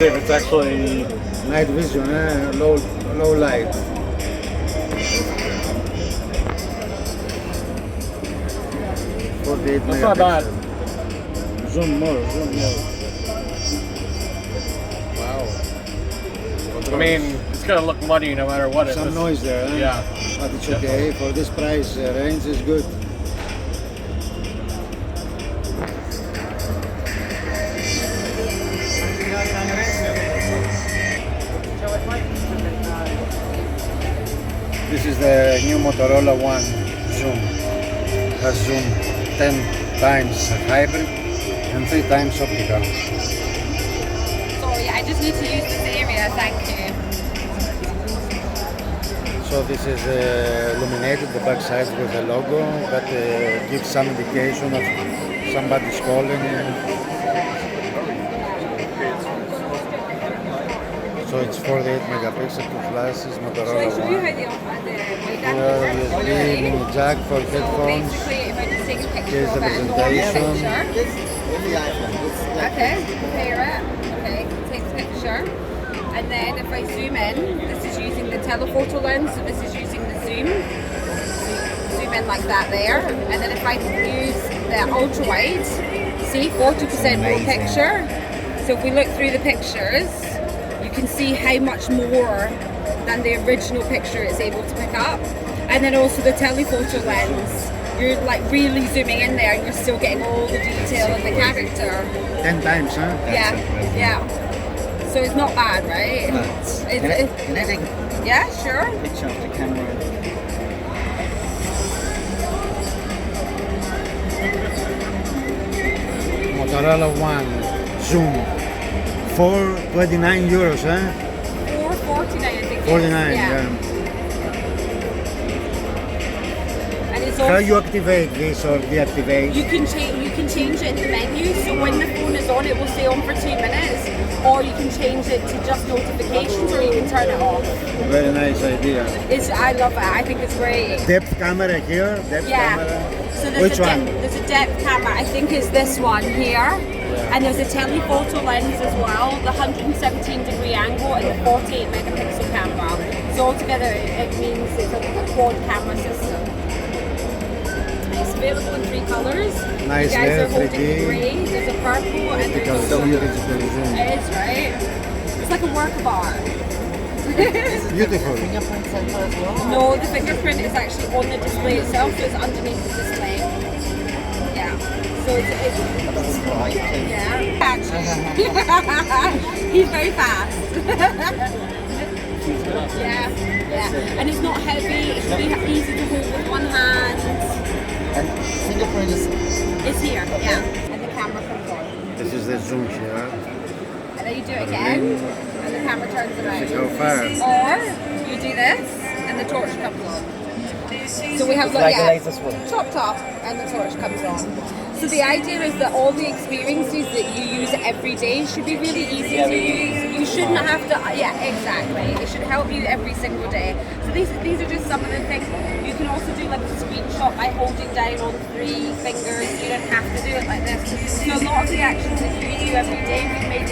It's actually Night vision, low light. that's not bad. Zoom more. I mean, it's gonna look muddy no matter what. Some noise there, Yeah. But it's okay. For this price range is good. This is the new Motorola One Zoom. Has zoom 10 times hybrid and 3 times optical. Sorry, I just need to use this area, thank you. So this is illuminated, the back side with the logo, but gives some indication of somebody's calling. So it's 48 megapixel, 2 flashes, Motorola Shall I show you One. how the USB, mini jack for headphones. Basically, if I just take a picture Here's of the it, a normal presentation. picture. Okay, compare it. Okay, take the picture. And then if I zoom in, this is using the telephoto lens, so this is using the zoom. Zoom in like that there. And then if I use the ultra wide, see 40% more picture. So if we look through the pictures, you can see how much more than the original picture it's able to pick up. And then also the telephoto lens, you're like really zooming in there and you're still getting all the detail of the character. 10 times, huh? Yeah, yeah. So it's not bad, right? Can I take a Yeah, sure. picture of the camera? Motorola One Zoom. 429 euros, huh? 449, I think. 49, yeah. And it's How also, you activate this or deactivate? you can change it in the menu. So when the phone is on, it will stay on for 2 minutes, or you can change it to just notifications, or you can turn it off. Very nice idea. I love it. I think it's great. Depth camera here, depth Yeah. camera. So Which one? There's a depth camera. I think it's this one here. And there's a telephoto lens as well, the 117-degree angle and the 48 megapixel camera. So altogether it means it's a quad camera system. It's available in 3 colors. Nice You guys there, are holding 3D. the grey, there's a purple, and Digital there's zoom, also... digital zoom. It is, right? It's like a work of art. Beautiful. Fingerprint sensor as well? No, the fingerprint is actually on the display itself, so it's underneath the display. Yeah. So it's yeah. Actually. He's very fast. yeah. And it's not heavy, it's really easy to hold with one hand. And fingerprint is... It's here, yeah. And the camera comes on. This is the zoom here. And then you do it again, and the camera turns around. Go far. Or you do this, and the torch comes on. So we have like a laser switch. top, and the torch comes on. So the idea is that all the experiences that you use every day should be really easy to use. You shouldn't have to, exactly. It should help you every single day. So these are just some of the things. You can also do like a screenshot by holding down on 3 fingers. You don't have to do it like this. So a lot of the actions that you do every day, we've made